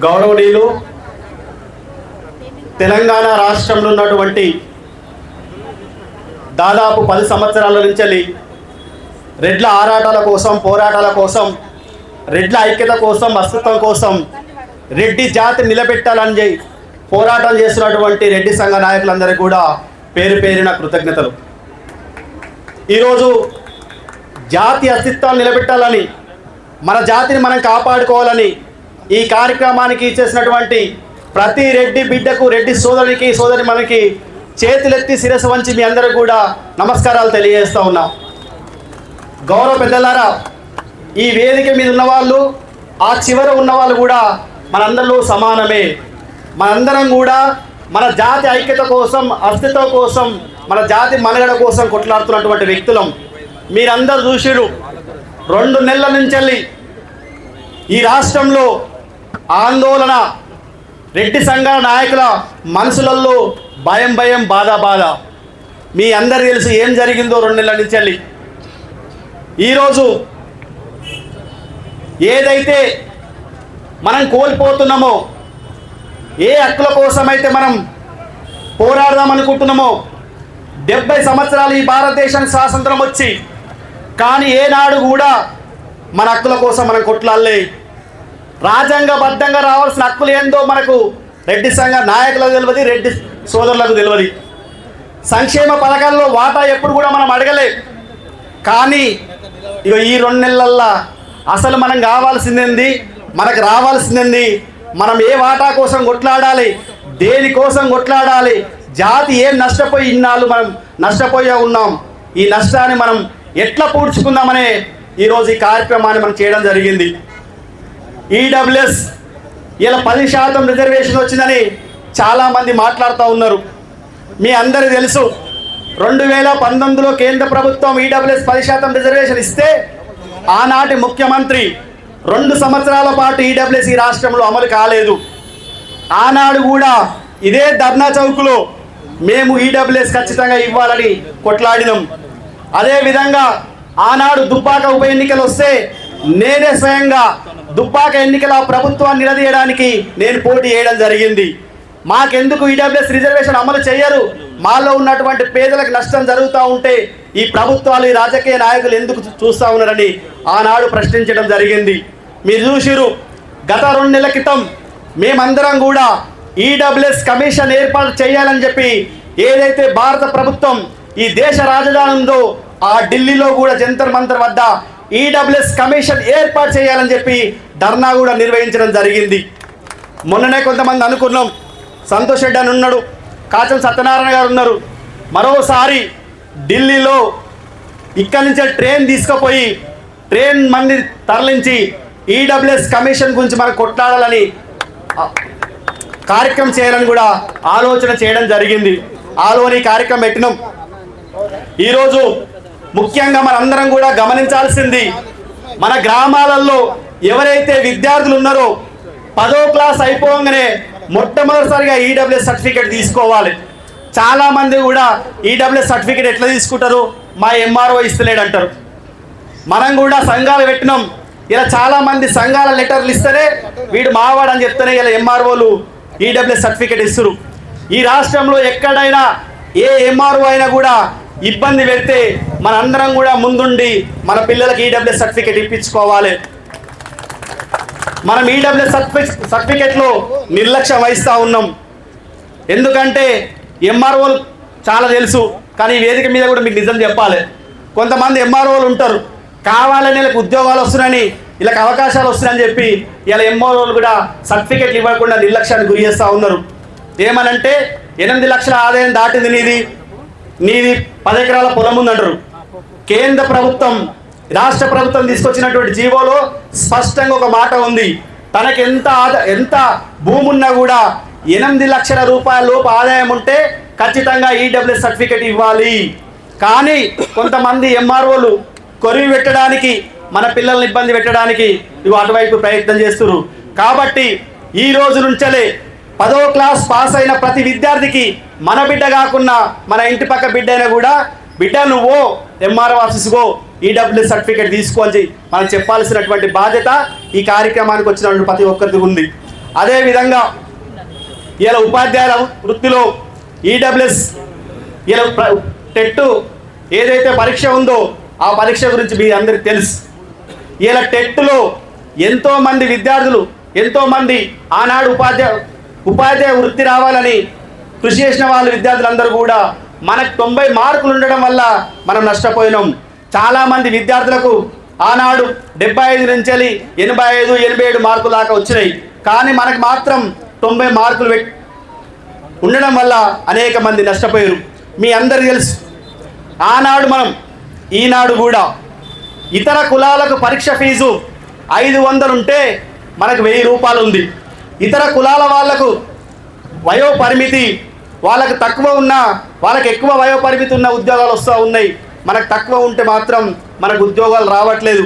గౌరవనీయులు తెలంగాణ రాష్ట్రంలో ఉన్నటువంటి దాదాపు 10 సంవత్సరాల నుంచి రెడ్ల ఆరాటాల కోసం, పోరాటాల కోసం, రెడ్ల ఐక్యత కోసం, అస్తిత్వం కోసం, రెడ్డి జాతి నిలబెట్టాలని పోరాటం చేస్తున్నటువంటి రెడ్డి సంఘ నాయకులందరికీ కూడా పేరు పేరిన కృతజ్ఞతలు. ఈరోజు జాతి అస్తిత్వాన్ని నిలబెట్టాలని, మన జాతిని మనం కాపాడుకోవాలని ఈ కార్యక్రమానికి చేసినటువంటి ప్రతి రెడ్డి బిడ్డకు, రెడ్డి సోదరునికి, సోదరి మనకి చేతులెత్తి శిరస్సు వంచి మీ అందరూ కూడా నమస్కారాలు తెలియజేస్తూ ఉన్నాం. గౌరవ పెద్దలారా, ఈ వేదిక మీద ఉన్నవాళ్ళు, ఆ చివర ఉన్నవాళ్ళు కూడా మనందరిలో సమానమే. మనందరం కూడా మన జాతి ఐక్యత కోసం, అస్తిత్వం కోసం, మన జాతి మనుగడ కోసం కొట్లాడుతున్నటువంటి వ్యక్తులం. మీరందరూ చూసిరు, 2 నెలల నుంచి ఈ రాష్ట్రంలో ఆందోళన, రెడ్డి సంఘాల నాయకుల మనసులలో భయం భయం, బాధ బాధ. మీ అందరు తెలుసు ఏం జరిగిందో 2 నెలల నుంచి. ఈరోజు ఏదైతే మనం కోల్పోతున్నామో, ఏ హక్కుల కోసమైతే మనం పోరాడదామనుకుంటున్నామో, 70 సంవత్సరాలు ఈ భారతదేశానికి స్వాతంత్రం వచ్చి, కానీ ఏనాడు కూడా మన హక్కుల కోసం మనం కొట్లాడలే. రాజ్యాంగబద్ధంగా రావాల్సిన హక్కులు ఏందో మనకు రెడ్డి సంఘ నాయకులకు తెలియదు, రెడ్డి సోదరులకు తెలియదు. సంక్షేమ పథకాల్లో వాటా ఎప్పుడు కూడా మనం అడగలే. కానీ ఇక ఈ 2 నెలల్లో అసలు మనం కావాల్సిందేంది, మనకు రావాల్సిందేంది, మనం ఏ వాటా కోసం కొట్లాడాలి, దేనికోసం కొట్లాడాలి, జాతి ఏం నష్టపోయి ఇన్నాళ్ళు మనం నష్టపోయే ఉన్నాం, ఈ నష్టాన్ని మనం ఎట్లా పూడ్చుకుందామనే ఈరోజు ఈ కార్యక్రమాన్ని మనం చేయడం జరిగింది. ఈడబ్ల్యూఎస్ ఇలా 10% రిజర్వేషన్ వచ్చిందని చాలామంది మాట్లాడుతూ ఉన్నారు. మీ అందరికీ తెలుసు, 2019లో కేంద్ర ప్రభుత్వం ఈడబ్ల్యూఎస్ 10% రిజర్వేషన్ ఇస్తే ఆనాటి ముఖ్యమంత్రి 2 సంవత్సరాల పాటు ఈడబ్ల్యూఎస్ ఈ రాష్ట్రంలో అమలు కాలేదు. ఆనాడు కూడా ఇదే ధర్నా చౌక్లో మేము ఈడబ్ల్యూఎస్ ఖచ్చితంగా ఇవ్వాలని కొట్లాడినాం. అదేవిధంగా ఆనాడు దుబ్బాక ఉప ఎన్నికలు వస్తే నేనే స్వయంగా దుబ్బాక ఎన్నికల ప్రభుత్వాన్ని నిలదీయడానికి నేను పోటీ చేయడం జరిగింది. మాకెందుకు ఈడబ్ల్యూఎస్ రిజర్వేషన్ అమలు చేయరు, మాలో ఉన్నటువంటి పేదలకు నష్టం జరుగుతూ ఉంటే ఈ ప్రభుత్వాలు, ఈ రాజకీయ నాయకులు ఎందుకు చూస్తూ ఉన్నారని ఆనాడు ప్రశ్నించడం జరిగింది. మీరు చూసిరు, గత 2 నెలల క్రితం మేమందరం కూడా ఈడబ్ల్యూఎస్ కమిషన్ ఏర్పాటు చేయాలని చెప్పి ఏదైతే భారత ప్రభుత్వం ఈ దేశ రాజధాని ఉందో ఆ ఢిల్లీలో కూడా జంతర్ మంతర్ వద్ద ఈడబ్ల్యూఎస్ కమిషన్ ఏర్పాటు చేయాలని చెప్పి ధర్నా కూడా నిర్వహించడం జరిగింది. మొన్ననే కొంతమంది అనుకున్నాం, సంతోష్ రెడ్డి అని ఉన్నాడు, కాచం సత్యనారాయణ గారు ఉన్నారు, మరోసారి ఢిల్లీలో ఇక్కడి నుంచి ట్రైన్ తీసుకుపోయి ట్రైన్ మంది తరలించి ఈడబ్ల్యూఎస్ కమిషన్ గురించి మనం కొట్లాడాలని కార్యక్రమం చేయాలని కూడా ఆలోచన చేయడం జరిగింది. ఆలోని కార్యక్రమం పెట్టినాం. ఈరోజు ముఖ్యంగా మనందరం కూడా గమనించాల్సింది, మన గ్రామాలలో ఎవరైతే విద్యార్థులు ఉన్నారో 10వ క్లాస్ అయిపోగానే మొట్టమొదటిసారిగా ఈడబ్ల్యూఎస్ సర్టిఫికేట్ తీసుకోవాలి. చాలామంది కూడా ఈడబ్ల్యూఎస్ సర్టిఫికేట్ ఎట్లా తీసుకుంటారు, మా ఎంఆర్ఓ ఇస్తలేడు అంటారు. మనం కూడా సంఘాలు పెట్టినాం. ఇలా చాలామంది సంఘాల లెటర్లు ఇస్తేనే వీడు మావాడు అని చెప్తేనే ఇలా ఎంఆర్ఓలు ఈడబ్ల్యూఎస్ సర్టిఫికేట్ ఇస్తారు. ఈ రాష్ట్రంలో ఎక్కడైనా ఏ ఎంఆర్ఓ అయినా కూడా ఇబ్బంది పెడితే మనందరం కూడా ముందుండి మన పిల్లలకి ఈడబ్ల్యూఎస్ సర్టిఫికేట్ ఇప్పించుకోవాలి. మనం ఈడబ్ల్యూఎస్ సర్టిఫికేట్లో నిర్లక్ష్యం వహిస్తూ ఉన్నాం. ఎందుకంటే ఎంఆర్ఓలు చాలా తెలుసు, కానీ ఈ వేదిక మీద కూడా మీకు నిజం చెప్పాలి. కొంతమంది ఎంఆర్ఓలు ఉంటారు, కావాలని వీళ్ళకి ఉద్యోగాలు వస్తున్నాయని, వీళ్ళకి అవకాశాలు వస్తున్నాయని చెప్పి ఇలా ఎంఆర్ఓలు కూడా సర్టిఫికేట్లు ఇవ్వకుండా నిర్లక్ష్యానికి గురి చేస్తూ ఉన్నారు. ఏమనంటే 8 లక్షల ఆదాయం దాటింది నీది 10 ఎకరాల పొలం ఉందంటారు. కేంద్ర ప్రభుత్వం, రాష్ట్ర ప్రభుత్వం తీసుకొచ్చినటువంటి జీవోలో స్పష్టంగా ఒక మాట ఉంది, తనకి ఎంత భూమి ఉన్నా కూడా 8 లక్షల రూపాయల లోపు ఆదాయం ఉంటే ఖచ్చితంగా ఈడబ్ల్యూఎస్ సర్టిఫికేట్ ఇవ్వాలి. కానీ కొంతమంది ఎంఆర్ఓలు కొరివి పెట్టడానికి, మన పిల్లల్ని ఇబ్బంది పెట్టడానికి ఇవి అటువైపు ప్రయత్నం చేస్తున్నారు. కాబట్టి ఈ రోజు నుంచే 10వ క్లాస్ పాస్ అయిన ప్రతి విద్యార్థికి మన బిడ్డ కాకుండా మన ఇంటి పక్క బిడ్డ అయినా కూడా, బిడ్డ నువ్వు ఎంఆర్ఓ ఆఫీస్కో ఈడబ్ల్యూఎస్ సర్టిఫికేట్ తీసుకోవాలి మనం చెప్పాల్సినటువంటి బాధ్యత ఈ కార్యక్రమానికి వచ్చినటువంటి ప్రతి ఒక్కరికి ఉంది. అదేవిధంగా ఇలా ఉపాధ్యాయుల వృత్తిలో ఈడబ్ల్యూఎస్ ఇలా టెట్ ఏదైతే పరీక్ష ఉందో ఆ పరీక్ష గురించి మీ అందరికీ తెలుసు. ఇలా టెట్లో ఎంతోమంది విద్యార్థులు ఎంతోమంది ఆనాడు ఉపాధ్యాయ వృత్తి రావాలని కృషి చేసిన వాళ్ళు విద్యార్థులందరూ కూడా మనకు 90 మార్కులు ఉండడం వల్ల మనం నష్టపోయినాం. చాలామంది విద్యార్థులకు ఆనాడు 75 నుంచి 85, 87 మార్కుల దాకా వచ్చినాయి. కానీ మనకు మాత్రం 90 మార్కులు ఉండడం వల్ల అనేక మంది నష్టపోయారు. మీ అందరికీ తెలుసు ఆనాడు మనం ఈనాడు కూడా ఇతర కులాలకు పరీక్ష ఫీజు 500 ఉంటే మనకు 1000 రూపాయలు ఉంది. ఇతర కులాల వాళ్లకు వయో పరిమితి వాళ్ళకు తక్కువ ఉన్న వాళ్ళకి ఎక్కువ వయో పరిమితి ఉన్న ఉద్యోగాలు వస్తూ ఉన్నాయి. మనకు తక్కువ ఉంటే మాత్రం మనకు ఉద్యోగాలు రావట్లేదు.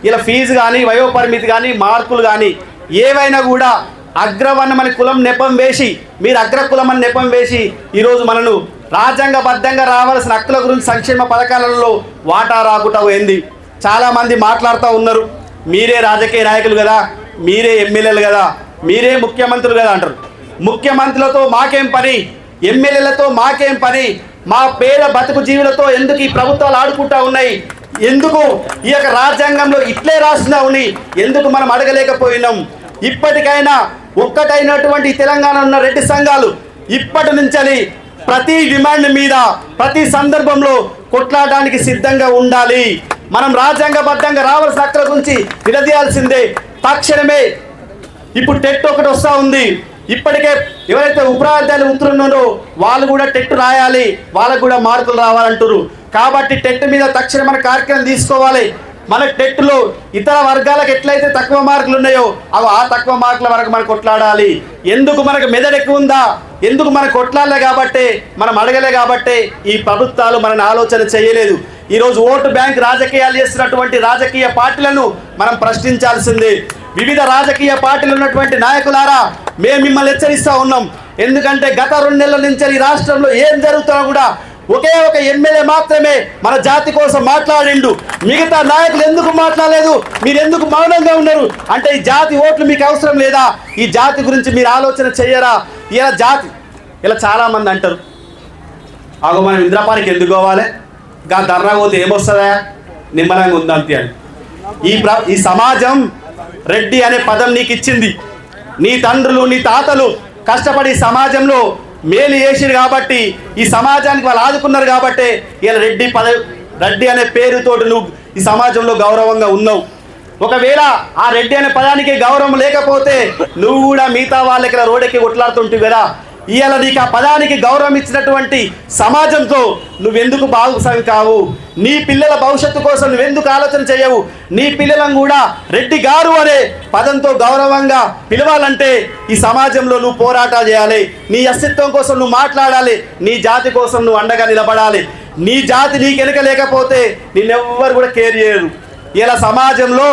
ఇలా ఫీజు కానీ వయో పరిమితి కానీ మార్కులు కానీ ఏవైనా కూడా అగ్రవర్ణమని కులం నెపం వేసి మీరు అగ్రకులం అని నెపం వేసి ఈరోజు మనను రాజ్యాంగబద్ధంగా రావాల్సిన హక్కుల గురించి సంక్షేమ పథకాలలో వాటా రాకుండా పోయింది. చాలామంది మాట్లాడుతూ ఉన్నారు, మీరే రాజకీయ నాయకులు కదా, మీరే ఎమ్మెల్యేలు కదా, మీరే ముఖ్యమంత్రులు కదా అంటారు. ముఖ్యమంత్రులతో మాకేం పని, ఎమ్మెల్యేలతో మాకేం పని, మా పేద బతుకు జీవులతో ఎందుకు ఈ ప్రభుత్వాలు ఆడుకుంటా ఉన్నాయి, ఎందుకు ఈ యొక్క రాజ్యాంగంలో ఇట్లే రాస్తున్నా ఉన్నాయి, ఎందుకు మనం అడగలేకపోయినాం. ఇప్పటికైనా ఒక్కటైనటువంటి తెలంగాణ ఉన్న రెడ్డి సంఘాలు ఇప్పటి నుంచి ప్రతి డిమాండ్ మీద ప్రతి సందర్భంలో కొట్లాడడానికి సిద్ధంగా ఉండాలి. మనం రాజ్యాంగబద్ధంగా రావాల్సిన హక్కుల గురించి నిలదీయాల్సిందే. తక్షణమే ఇప్పుడు టెట్ ఒకటి వస్తూ ఉంది. ఇప్పటికే ఎవరైతే ఉపాధ్యాయులు ఉత్తరున్నారో వాళ్ళు కూడా టెట్ రాయాలి, వాళ్ళకు కూడా మార్కులు రావాలంటారు. కాబట్టి టెట్ మీద తక్షణ మన కార్యక్రమం తీసుకోవాలి. మన టెట్లో ఇతర వర్గాలకు ఎట్లయితే తక్కువ మార్కులు ఉన్నాయో అవి ఆ తక్కువ మార్కుల వరకు మనం కొట్లాడాలి. ఎందుకు మనకు మెదడు ఎక్కువ ఉందా, ఎందుకు మనం కొట్లాడలే కాబట్టే, మనం అడగలే కాబట్టే ఈ ప్రభుత్వాలు మనని ఆలోచన చేయలేదు. ఈరోజు ఓటు బ్యాంక్ రాజకీయాలు చేస్తున్నటువంటి రాజకీయ పార్టీలను మనం ప్రశ్నించాల్సిందే. వివిధ రాజకీయ పార్టీలు ఉన్నటువంటి నాయకులారా, మేము మిమ్మల్ని హెచ్చరిస్తూ ఉన్నాం. ఎందుకంటే గత 2 నెలల నుంచి ఈ రాష్ట్రంలో ఏం జరుగుతున్నా కూడా ఒకే ఒక ఎమ్మెల్యే మాత్రమే మన జాతి కోసం మాట్లాడిండు. మిగతా నాయకులు ఎందుకు మాట్లాడలేదు, మీరు ఎందుకు మౌనంగా ఉన్నారు అంటే ఈ జాతి ఓట్లు మీకు అవసరం లేదా, ఈ జాతి గురించి మీరు ఆలోచన చెయ్యరా. ఇలా జాతి ఇలా చాలామంది అంటారు, అగో మనం ఇంద్రపానికి ఎందుకు పోవాలి, గా ధర్నా పోతే ఏమొస్తుందా, నిమ్మలంగా ఉందంతే అని. ఈ సమాజం రెడ్డి అనే పదం నీకు ఇచ్చింది. నీ తండ్రులు నీ తాతలు కష్టపడి సమాజంలో మేలు చేసిరు కాబట్టి, ఈ సమాజానికి వాళ్ళు ఆదుకున్నారు కాబట్టి ఇలా రెడ్డి అనే పేరుతోటి నువ్వు ఈ సమాజంలో గౌరవంగా ఉన్నావు. ఒకవేళ ఆ రెడ్డి అనే పదానికి గౌరవం లేకపోతే నువ్వు కూడా మిగతా వాళ్ళకి ఇలా రోడ్డెక్కి కొట్లాడుతుంటావు కదా. ఇవాళ నీకు ఆ పదానికి గౌరవం ఇచ్చినటువంటి సమాజంతో నువ్వెందుకు భాగస్వామి కావు, నీ పిల్లల భవిష్యత్తు కోసం నువ్వెందుకు ఆలోచన చేయవు. నీ పిల్లలను కూడా రెడ్డి గారు అనే పదంతో గౌరవంగా పిలవాలంటే ఈ సమాజంలో నువ్వు పోరాటాలు చేయాలి, నీ అస్తిత్వం కోసం నువ్వు మాట్లాడాలి, నీ జాతి కోసం నువ్వు అండగా నిలబడాలి. నీ జాతి నీకు వెనుక లేకపోతే నిన్నెవ్వరు కూడా కేర్ చేయరు. ఇలా సమాజంలో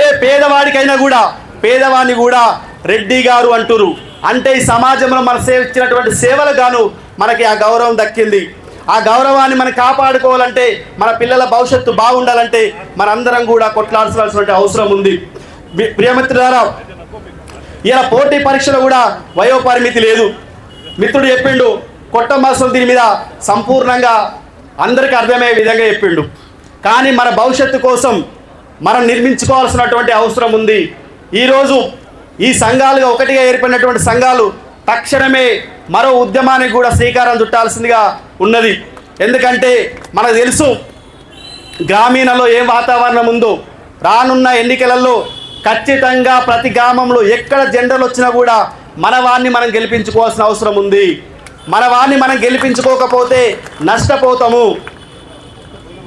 ఏ పేదవాడికైనా కూడా పేదవాడిని కూడా రెడ్డి గారు అంటురు అంటే ఈ సమాజంలో మన ఇచ్చినటువంటి సేవలు గాను మనకి ఆ గౌరవం దక్కింది. ఆ గౌరవాన్ని మనం కాపాడుకోవాలంటే, మన పిల్లల భవిష్యత్తు బాగుండాలంటే మనందరం కూడా కొట్లాడాల్సిన అవసరం ఉంది. ప్రియమిత్రులారా, ఇలా పోటీ పరీక్షలు కూడా వయోపరిమితి లేదు. మిత్రుడు చెప్పిండు, కొట్టమాసం దీని మీద సంపూర్ణంగా అందరికీ అర్థమయ్యే విధంగా చెప్పిండు. కానీ మన భవిష్యత్తు కోసం మనం నిర్మించుకోవాల్సినటువంటి అవసరం ఉంది. ఈరోజు ఈ సంఘాలుగా ఒకటిగా ఏర్పడినటువంటి సంఘాలు తక్షణమే మరో ఉద్యమానికి కూడా శ్రీకారం చుట్టాల్సిందిగా ఉన్నది. ఎందుకంటే మనకు తెలుసు గ్రామీణంలో ఏం వాతావరణం ఉందో. రానున్న ఎన్నికలలో ఖచ్చితంగా ప్రతి గ్రామంలో ఎక్కడ జెండర్లు వచ్చినా కూడా మన వారిని మనం గెలిపించుకోవాల్సిన అవసరం ఉంది. మన వారిని మనం గెలిపించుకోకపోతే నష్టపోతాము,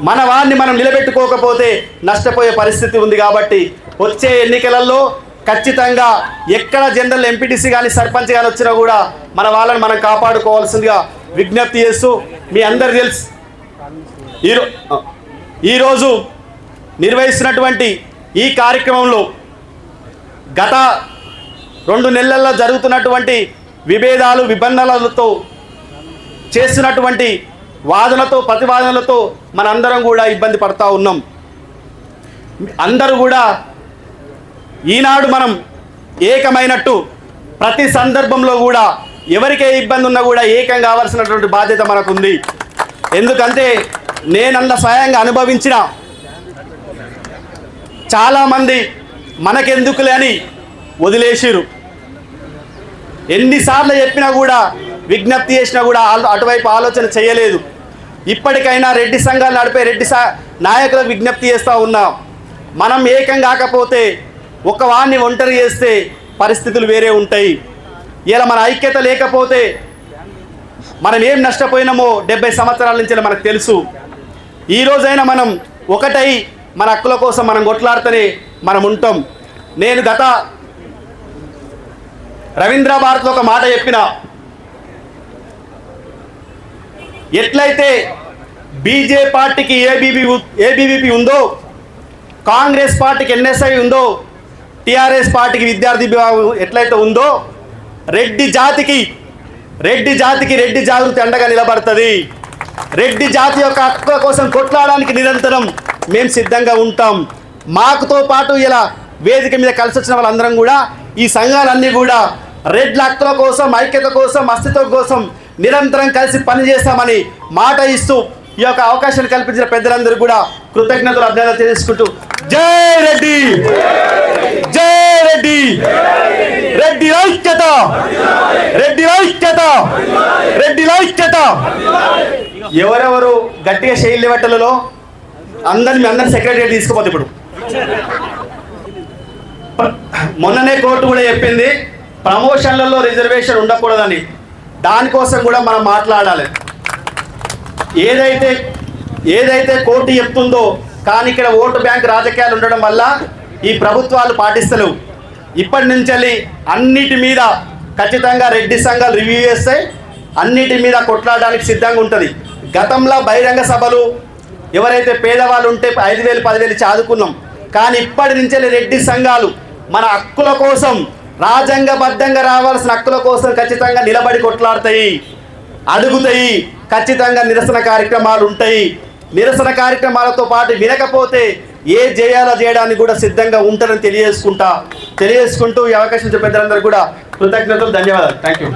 మన వారిని మనం నిలబెట్టుకోకపోతే నష్టపోయే పరిస్థితి ఉంది. కాబట్టి వచ్చే ఎన్నికలలో ఖచ్చితంగా ఎక్కడ జనరల్ ఎంపీటీసీ కానీ సర్పంచ్ కానీ వచ్చినా కూడా మన వాళ్ళని మనం కాపాడుకోవాల్సిందిగా విజ్ఞప్తి చేస్తూ, మీ అందరికీ తెలుసు ఈరోజు నిర్వహిస్తున్నటువంటి ఈ కార్యక్రమంలో గత 2 నెలల్లో జరుగుతున్నటువంటి విభేదాలు విభజనలతో చేస్తున్నటువంటి వాదనతో ప్రతివాదనలతో మనందరం కూడా ఇబ్బంది పడతా ఉన్నాం. అందరూ కూడా ఈనాడు మనం ఏకమైనట్టు ప్రతి సందర్భంలో కూడా ఎవరికే ఇబ్బంది ఉన్నా కూడా ఏకం కావాల్సినటువంటి బాధ్యత మనకుంది. ఎందుకంటే నేనన్న స్వయంగా అనుభవించిన చాలామంది మనకెందుకులే అని వదిలేసిరు. ఎన్నిసార్లు చెప్పినా కూడా, విజ్ఞప్తి చేసినా కూడా అటువైపు ఆలోచన చేయలేదు. ఇప్పటికైనా రెడ్డి సంఘాలు నడిపే రెడ్డి నాయకులకు విజ్ఞప్తి చేస్తూ ఉన్నాం. మనం ఏకం కాకపోతే, ఒక వాడిని ఒంటరి చేస్తే పరిస్థితులు వేరే ఉంటాయి. ఇలా మన ఐక్యత లేకపోతే మనం ఏం నష్టపోయినామో 70 సంవత్సరాల నుంచి మనకు తెలుసు. ఈ రోజైనా మనం ఒకటై మన హక్కుల కోసం మనం కొట్లాడితేనే మనం ఉంటాం. నేను గత రవీంద్ర భారత్లో ఒక మాట చెప్పిన, ఎట్లయితే బీజేపీ పార్టీకి ఏబీవీపీ ఉందో, కాంగ్రెస్ పార్టీకి ఎన్ఎస్ఐ ఉందో, టీఆర్ఎస్ పార్టీకి విద్యార్థి విభాగం ఎట్లయితే ఉందో, రెడ్డి జాతికి రెడ్డి జాగృతి అండగా నిలబడుతుంది. రెడ్డి జాతి యొక్క హక్కుల కోసం కొట్లాడడానికి నిరంతరం మేము సిద్ధంగా ఉంటాం. మాకుతో పాటు ఇలా వేదిక మీద కలిసి వచ్చిన వాళ్ళందరం కూడా, ఈ సంఘాలన్నీ కూడా రెడ్ల హక్కుల కోసం, ఐక్యత కోసం, అస్తిత్వం కోసం నిరంతరం కలిసి పనిచేస్తామని మాట ఇస్తూ ఈ యొక్క అవకాశాన్ని కల్పించిన పెద్దలందరూ కూడా కృతజ్ఞతలు, అభినందనలు తెలుసుకుంటూ జై రెడ్డి, జై రెడ్డి, రెడ్డి ఐక్యత, రెడ్డి ఐక్యత, రెడ్డి ఐక్యత. ఎవరెవరు గట్టిగా శైలి బట్టలలో అందరిని సెక్రటరీ తీసుకుపోతే, ఇప్పుడు మొన్ననే కోర్టు కూడా చెప్పింది ప్రమోషన్లలో రిజర్వేషన్ ఉండకూడదని. దానికోసం కూడా మనం మాట్లాడాలి. ఏదైతే కోర్టు చెప్తుందో, కానీ ఇక్కడ ఓటు బ్యాంక్ రాజకీయాలు ఉండడం వల్ల ఈ ప్రభుత్వాలు పాటిస్తలేవు. ఇప్పటి నుంచి అన్నిటి మీద ఖచ్చితంగా రెడ్డి సంఘాలు రివ్యూ చేస్తాయి, అన్నిటి మీద కొట్లాడడానికి సిద్ధంగా ఉంటుంది. గతంలో బహిరంగ సభలు ఎవరైతే పేదవాళ్ళు ఉంటే 5,000 10,000 చదువుకున్నాం. కానీ ఇప్పటి నుంచే రెడ్డి సంఘాలు మన హక్కుల కోసం, రాజ్యాంగబద్ధంగా రావాల్సిన హక్కుల కోసం ఖచ్చితంగా నిలబడి కొట్లాడతాయి, అడుగుతాయి. ఖచ్చితంగా నిరసన కార్యక్రమాలు ఉంటాయి. నిరసన కార్యక్రమాలతో పాటు వినకపోతే ఏ చేయాలో చేయడానికి కూడా సిద్ధంగా ఉంటారని తెలియజేసుకుంటూ ఈ అవకాశం ఇచ్చే పెద్దలందరూ కూడా కృతజ్ఞతలు, ధన్యవాదాలు. Thank you.